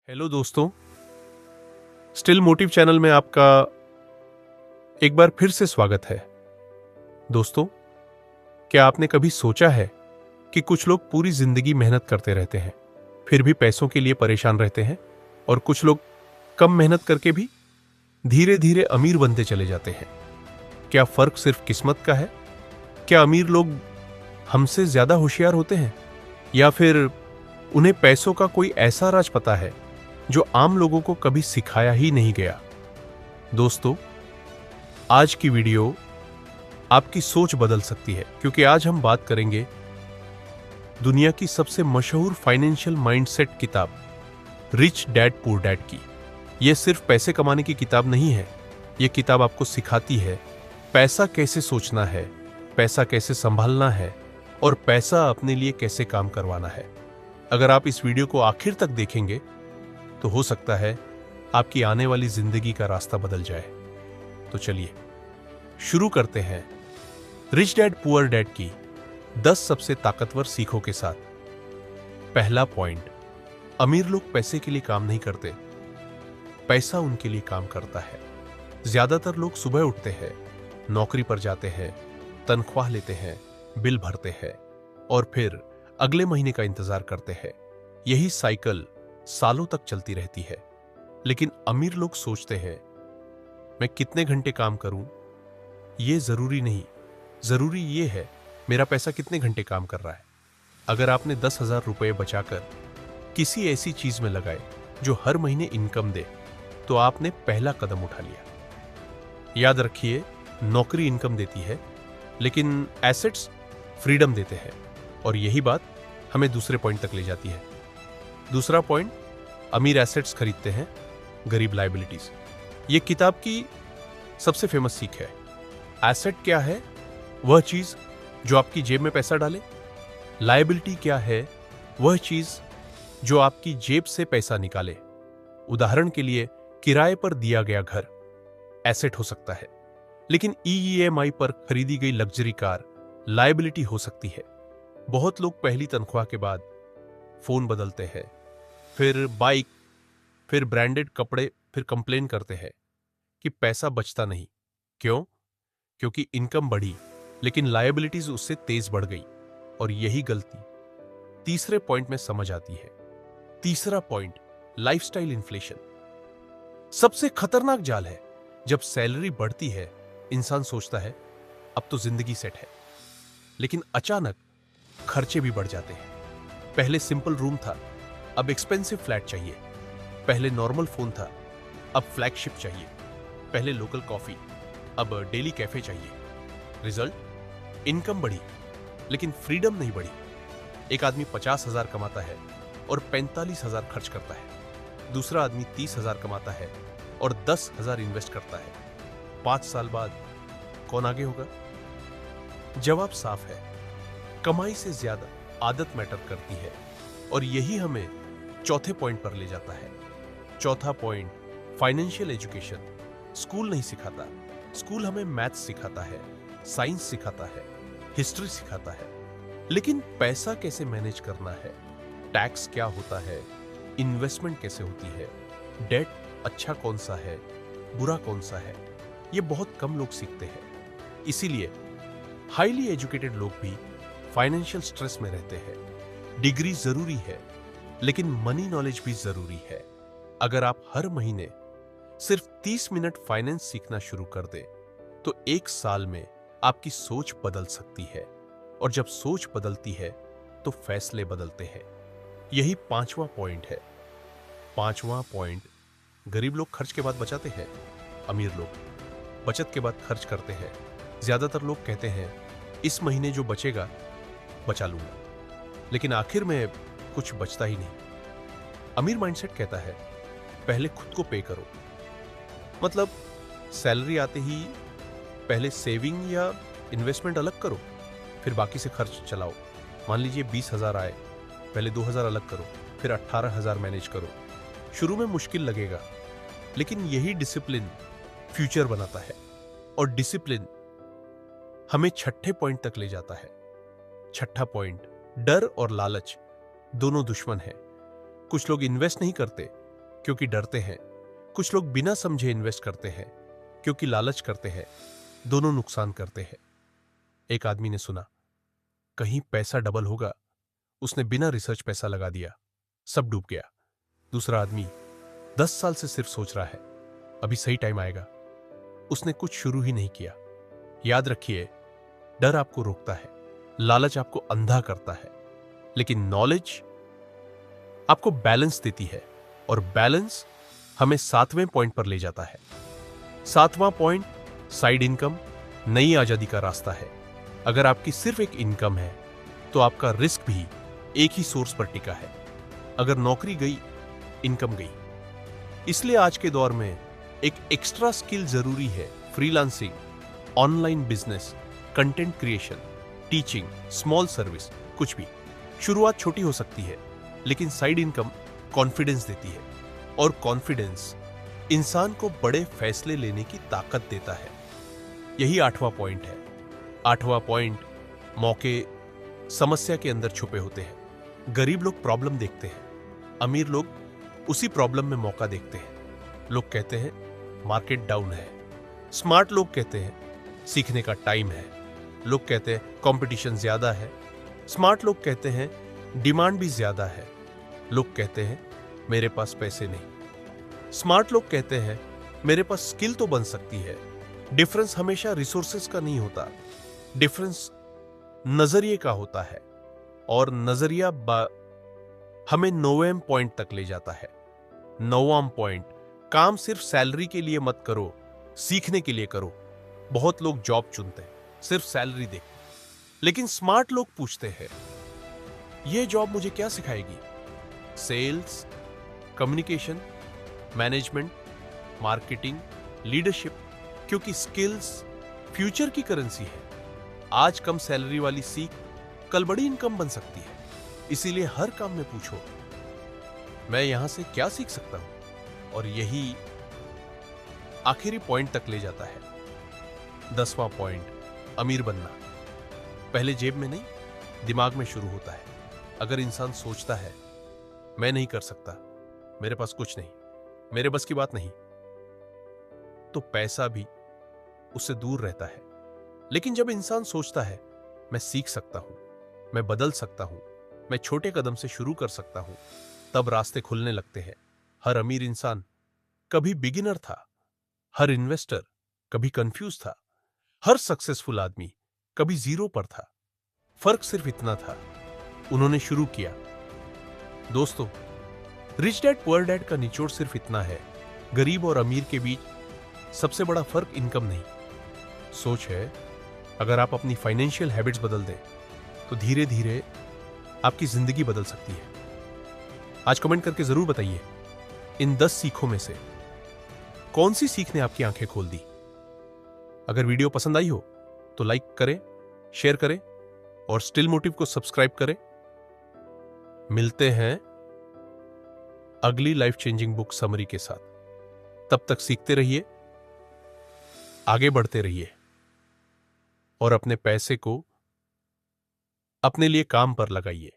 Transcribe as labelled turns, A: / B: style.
A: Hello दोस्तों, still motive channel में आपका एक बार फिर से स्वागत है। दोस्तों, क्या आपने कभी सोचा है कि कुछ लोग पूरी जिंदगी मेहनत करते रहते हैं, फिर भी पैसों के लिए परेशान रहते हैं, और कुछ लोग कम मेहनत करके भी धीरे धीरे अमीर बनते चले जाते हैं। क्या फर्क सिर्फ किस्मत का है? क्या अमीर लोग हमसे ज्यादा होशियार होते हैं, या फिर उन्हें पैसों का कोई ऐसा राज पता है जो आम लोगों को कभी सिखाया ही नहीं गया? दोस्तों, आज की वीडियो आपकी सोच बदल सकती है, क्योंकि आज हम बात करेंगे दुनिया की सबसे मशहूर फाइनेंशियल माइंडसेट किताब रिच डैड पुअर डैड की। यह सिर्फ पैसे कमाने की किताब नहीं है। यह किताब आपको सिखाती है पैसा कैसे सोचना है, पैसा कैसे संभालना है, और पैसा अपने लिए कैसे काम करवाना है। अगर आप इस वीडियो को आखिर तक देखेंगे तो हो सकता है आपकी आने वाली जिंदगी का रास्ता बदल जाए। तो चलिए शुरू करते हैं रिच डैड पुअर डैड की 10 सबसे ताकतवर सीखों के साथ। पहला पॉइंट, अमीर लोग पैसे के लिए काम नहीं करते, पैसा उनके लिए काम करता है। ज्यादातर लोग सुबह उठते हैं, नौकरी पर जाते हैं, तनख्वाह लेते हैं, बिल भरते हैं और फिर अगले महीने का इंतजार करते हैं। यही साइकिल सालों तक चलती रहती है। लेकिन अमीर लोग सोचते हैं, मैं कितने घंटे काम करूं यह जरूरी नहीं, जरूरी यह है मेरा पैसा कितने घंटे काम कर रहा है। अगर आपने 10,000 रुपए बचाकर किसी ऐसी चीज में लगाए जो हर महीने इनकम दे, तो आपने पहला कदम उठा लिया। याद रखिए, नौकरी इनकम देती है, लेकिन एसेट्स फ्रीडम देते हैं। और यही बात हमें दूसरे पॉइंट तक ले जाती है। दूसरा पॉइंट, अमीर एसेट्स खरीदते हैं, गरीब लायबिलिटीज। यह किताब की सबसे फेमस सीख है। एसेट क्या है? वह चीज जो आपकी जेब में पैसा डाले। लायबिलिटी क्या है? वह चीज जो आपकी जेब से पैसा निकाले। उदाहरण के लिए, किराए पर दिया गया घर एसेट हो सकता है, लेकिन ईएमआई पर खरीदी गई लग्जरी कार लायबिलिटी हो सकती है। बहुत लोग पहली तनख्वाह के बाद फोन बदलते हैं, फिर बाइक, फिर ब्रांडेड कपड़े, फिर कंप्लेन करते हैं कि पैसा बचता नहीं। क्यों? क्योंकि इनकम बढ़ी लेकिन लायबिलिटीज उससे तेज बढ़ गई। और यही गलती तीसरे पॉइंट में समझ आती है। तीसरा पॉइंट, लाइफस्टाइल इन्फ्लेशन। सबसे खतरनाक जाल है। जब सैलरी बढ़ती है, इंसान सोचता है अब तो जिंदगी सेट है, लेकिन अचानक खर्चे भी बढ़ जाते हैं। पहले सिंपल रूम था, अब एक्सपेंसिव फ्लैट चाहिए। पहले नॉर्मल फोन था, अब फ्लैगशिप चाहिए। पहले लोकल कॉफी, अब डेली कैफे चाहिए। रिजल्ट, इनकम बढ़ी लेकिन फ्रीडम नहीं बढ़ी। एक आदमी 50,000 कमाता है और 45,000 खर्च करता है। दूसरा आदमी 30,000 कमाता है और 10,000 इन्वेस्ट करता है। 5 साल बाद कौन आगे होगा? जवाब साफ है, कमाई से ज्यादा आदत मैटर करती है। और यही हमें चौथे पॉइंट पर ले जाता है। चौथा पॉइंट, फाइनेंशियल एजुकेशन। स्कूल नहीं सिखाता। स्कूल हमें मैथ्स सिखाता है, साइंस सिखाता है, हिस्ट्री सिखाता है, लेकिन पैसा कैसे मैनेज करना है, टैक्स क्या होता है, इन्वेस्टमेंट कैसे होती है, डेट अच्छा कौन सा है, बुरा कौन सा है, ये बहुत कम लोग सीखते हैं। इसीलिए हाईली एजुकेटेड लोग भी फाइनेंशियल स्ट्रेस में रहते हैं। डिग्री जरूरी है, लेकिन मनी नॉलेज भी जरूरी है। अगर आप हर महीने सिर्फ 30 मिनट फाइनेंस सीखना शुरू कर दे, तो 1 साल में आपकी सोच बदल सकती है। और जब सोच बदलती है तो फैसले बदलते हैं। यही 5वां पॉइंट है। 5वां पॉइंट, गरीब लोग खर्च के बाद बचाते हैं, अमीर लोग बचत के बाद खर्च करते हैं। ज्यादातर लोग कहते हैं इस महीने जो बचेगा बचा लूंगा, लेकिन आखिर में कुछ बचता ही नहीं। अमीर माइंडसेट कहता है पहले खुद को पे करो। मतलब सैलरी आते ही पहले सेविंग या इन्वेस्टमेंट अलग करो, फिर बाकी से खर्च चलाओ। मान लीजिए 20,000 आए, पहले 2,000 अलग करो, फिर 18,000 मैनेज करो। शुरू में मुश्किल लगेगा, लेकिन यही डिसिप्लिन फ्यूचर बनाता है। और डिसिप्लिन हमें छठे पॉइंट तक ले जाता है। छठा पॉइंट, डर और लालच दोनों दुश्मन हैं। कुछ लोग इन्वेस्ट नहीं करते क्योंकि डरते हैं, कुछ लोग बिना समझे इन्वेस्ट करते हैं क्योंकि लालच करते हैं। दोनों नुकसान करते हैं। एक आदमी ने सुना कहीं पैसा डबल होगा, उसने बिना रिसर्च पैसा लगा दिया, सब डूब गया। दूसरा आदमी 10 साल से सिर्फ सोच रहा है अभी सही टाइम आएगा, उसने कुछ शुरू ही नहीं किया। याद रखिए, डर आपको रोकता है, लालच आपको अंधा करता है, लेकिन नॉलेज आपको बैलेंस देती है और बैलेंस हमें 7वें पॉइंट पर ले जाता है। 7वां पॉइंट, साइड इनकम नई आजादी का रास्ता है। अगर आपकी सिर्फ एक इनकम है तो आपका रिस्क भी एक ही सोर्स पर टिका है। अगर नौकरी गई, इनकम गई। इसलिए आज के दौर में एक एक्स्ट्रा स्किल जरूरी है। Freelancing, online business, content creation, teaching, small service, कुछ भी। शुरुआत छोटी हो सकती है, लेकिन साइड इनकम कॉन्फिडेंस देती है और कॉन्फिडेंस इंसान को बड़े फैसले लेने की ताकत देता है। यही 8वां पॉइंट है। 8वां पॉइंट, मौके समस्या के अंदर छुपे होते हैं। गरीब लोग प्रॉब्लम देखते हैं, अमीर लोग उसी प्रॉब्लम में मौका देखते हैं। लोग कहते हैं मार्केट डाउन है, स्मार्ट लोग कहते हैं सीखने का टाइम है। लोग कहते हैं कंपटीशन ज्यादा है, स्मार्ट लोग कहते हैं डिमांड भी ज्यादा है। लोग कहते हैं मेरे पास पैसे नहीं, स्मार्ट लोग कहते हैं मेरे पास स्किल तो बन सकती है। डिफरेंस हमेशा रिसोर्सेस का नहीं होता, डिफरेंस नजरिए का होता है और नजरिया हमें 9वें पॉइंट तक ले जाता है। 9वां पॉइंट, काम सिर्फ सैलरी के लिए मत करो, सीखने के लिए करो। बहुत लोग जॉब चुनते हैं सिर्फ सैलरी देख, लेकिन स्मार्ट लोग पूछते हैं यह जॉब मुझे क्या सिखाएगी? Sales, communication, management, marketing, leadership, क्योंकि स्किल्स फ्यूचर की करेंसी है। आज कम सैलरी वाली सीख कल बड़ी इनकम बन सकती है। इसीलिए हर काम में पूछो मैं यहां से क्या सीख सकता हूं, और यही आखिरी पॉइंट तक ले जाता है। 10वां पॉइंट, अमीर बनना पहले जेब में नहीं, दिमाग में शुरू होता है। अगर इंसान सोचता है मैं नहीं कर सकता, मेरे पास कुछ नहीं, मेरे बस की बात नहीं, तो पैसा भी उससे दूर रहता है। लेकिन जब इंसान सोचता है मैं सीख सकता हूं, मैं बदल सकता हूं, मैं छोटे कदम से शुरू कर सकता हूं, तब रास्ते खुलने लगते हैं। हर अमीर इंसान कभी बिगिनर था, हर इन्वेस्टर कभी कंफ्यूज था, हर सक्सेसफुल आदमी कभी जीरो पर था। फर्क सिर्फ इतना था, उन्होंने शुरू किया। दोस्तों, रिच डैड पुअर डैड का निचोड़ सिर्फ इतना है, गरीब और अमीर के बीच सबसे बड़ा फर्क इनकम नहीं, सोच है। अगर आप अपनी फाइनेंशियल हैबिट्स बदल दें तो धीरे धीरे आपकी जिंदगी बदल सकती है। आज कमेंट करके जरूर बताइए इन 10 सीखों में से कौन सी सीख ने आपकी आंखें खोल दी। अगर वीडियो पसंद आई हो तो लाइक करें, शेयर करें और स्टिल मोटिव को सब्सक्राइब करें। मिलते हैं अगली लाइफ चेंजिंग बुक समरी के साथ। तब तक सीखते रहिए, आगे बढ़ते रहिए और अपने पैसे को अपने लिए काम पर लगाइए।